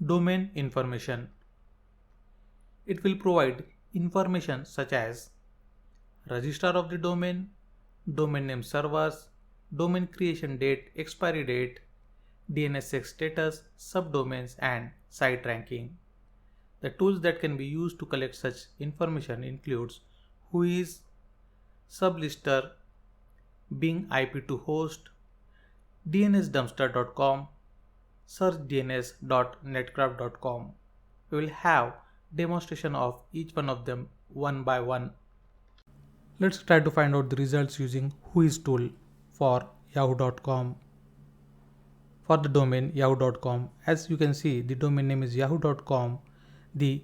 Domain information. It will provide information such as registrar of the domain, domain name servers, domain creation date, expiry date, DNSSEC status, subdomains, and site ranking. The tools that can be used to collect such information includes Whois, Sublister, Bing IP2Host, DNSdumpster.com, searchdns.netcraft.com. We will have demonstration of each one of them one by one. Let's try to find out the results using Whois tool for yahoo.com. For the domain yahoo.com, as you can see, the domain name is yahoo.com. The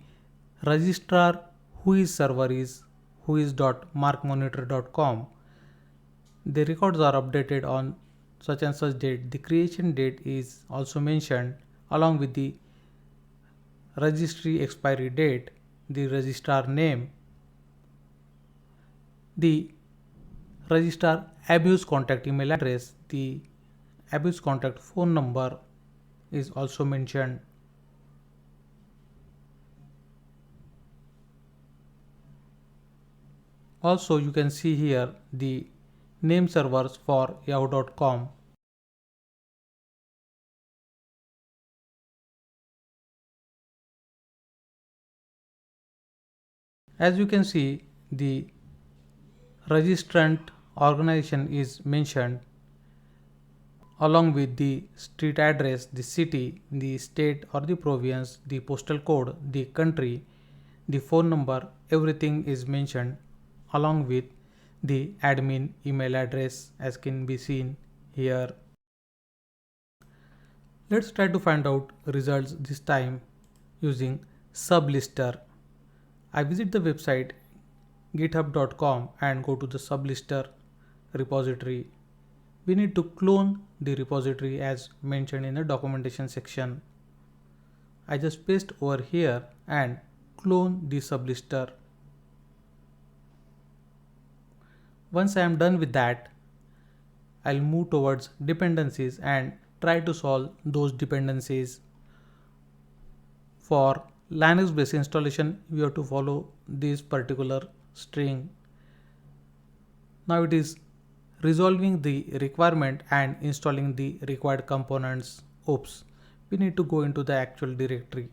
registrar Whois server is whois.markmonitor.com. The records are updated on such and such date. The creation date is also mentioned along with the registry expiry date, the registrar name, the registrar abuse contact email address, the abuse contact phone number is also mentioned. Also, you can see here the name servers for yahoo.com. As you can see, the registrant organization is mentioned along with the street address, the city, the state or the province, the postal code, the country, the phone number, everything is mentioned along with the admin email address as can be seen here. Let's try to find out results this time using Sublister. I visit the website github.com and go to the Sublister repository. We need to clone the repository as mentioned in the documentation section. I just paste over here and clone the Sublister. Once I am done with that, I'll move towards dependencies and try to solve those dependencies. For Linux based installation, you have to follow this particular string. Now it is resolving the requirement and installing the required components. Oops, we need to go into the actual directory,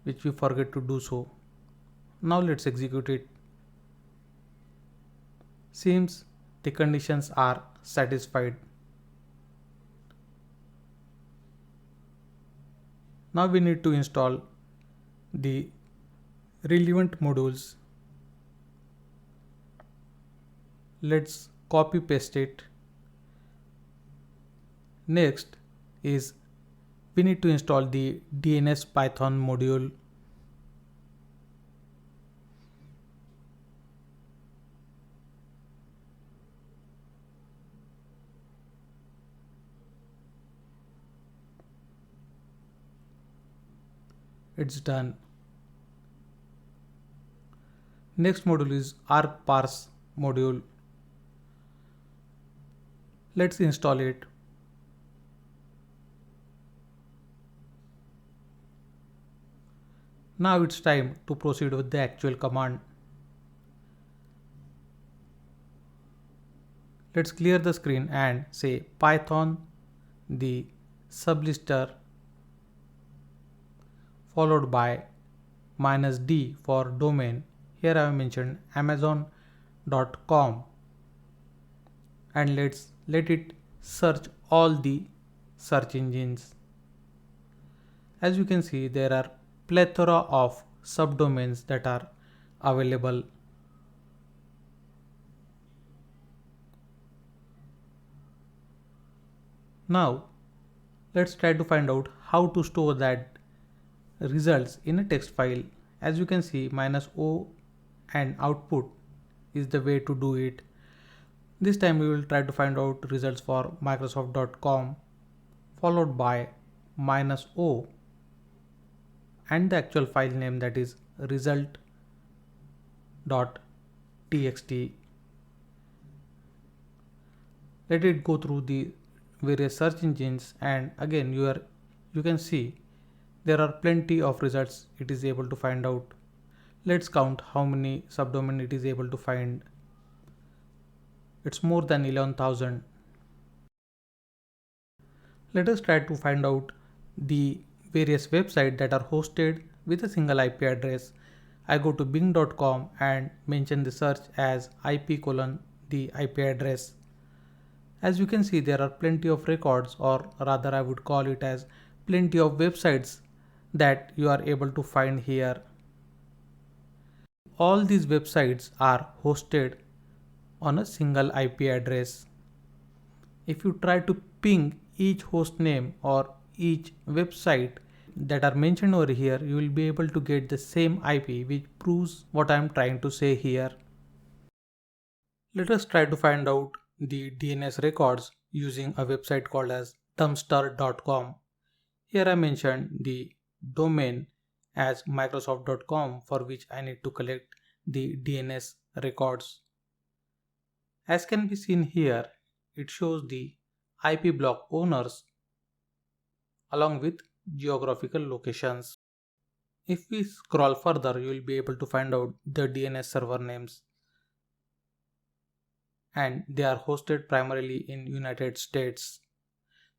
which we forget to do so. Now let's execute it. Seems the conditions are satisfied. Now we need to install the relevant modules. Let's copy paste it. Next is we need to install the DNS Python module. It's done. Next module is argparse module. Let's install it. Now it's time to proceed with the actual command. Let's clear the screen and say Python the sublister followed by -d for domain. Here I have mentioned amazon.com and let it search all the search engines. As you can see, there are plethora of subdomains that are available. Now let's try to find out how to store that results in a text file. As you can see, -o and output is the way to do it. This time we will try to find out results for microsoft.com followed by -o and the actual file name, that is result.txt. Let it go through the various search engines and again you can see There are plenty of results it is able to find out. Let's count how many subdomain it is able to find. It's more than 11,000. Let us try to find out the various websites that are hosted with a single IP address. I go to bing.com and mention the search as IP colon the IP address. As you can see, there are plenty of records, or rather I would call it as plenty of websites that you are able to find here. All these websites are hosted on a single IP address. If you try to ping each host name or each website that are mentioned over here, you will be able to get the same IP, which proves what I am trying to say here. Let us try to find out the DNS records using a website called as dumpster.com. Here I mentioned the domain as microsoft.com, for which I need to collect the DNS records. As can be seen here, it shows the IP block owners along with geographical locations. If we scroll further, you will be able to find out the DNS server names, and they are hosted primarily in United States.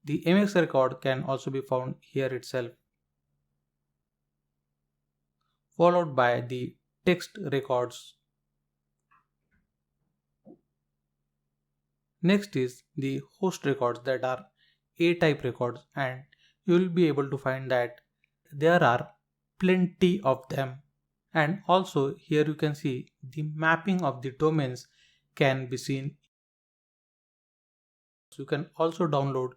The MX record can also be found here itself, followed by the text records. Next is the host records that are A-type records, and you will be able to find that there are plenty of them. And also here you can see the mapping of the domains can be seen. So you can also download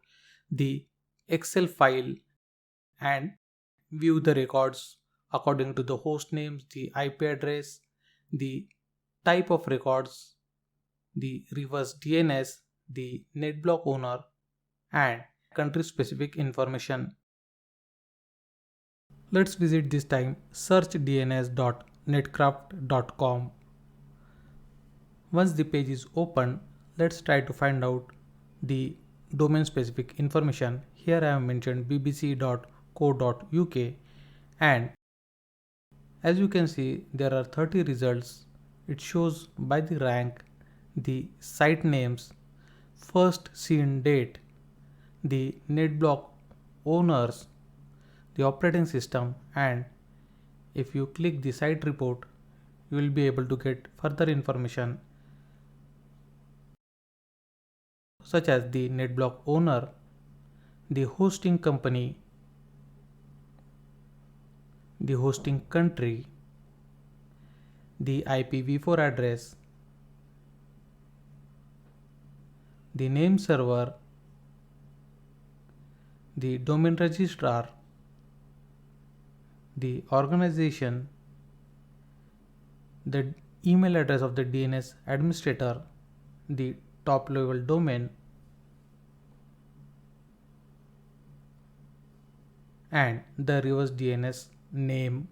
the Excel file and view the records according to the host names, the IP address, the type of records, the reverse DNS, the netblock owner, and country specific information. Let's visit this time searchdns.netcraft.com. Once the page is open, let's try to find out the domain specific information. Here I have mentioned bbc.co.uk, and as you can see, there are 30 results. It shows by the rank, the site names, first seen date, the netblock owners, the operating system, and if you click the site report, you will be able to get further information such as the netblock owner, the hosting company, the hosting country, the IPv4 address, the name server, the domain registrar, the organization, the email address of the DNS administrator, the top level domain, and the reverse DNS name.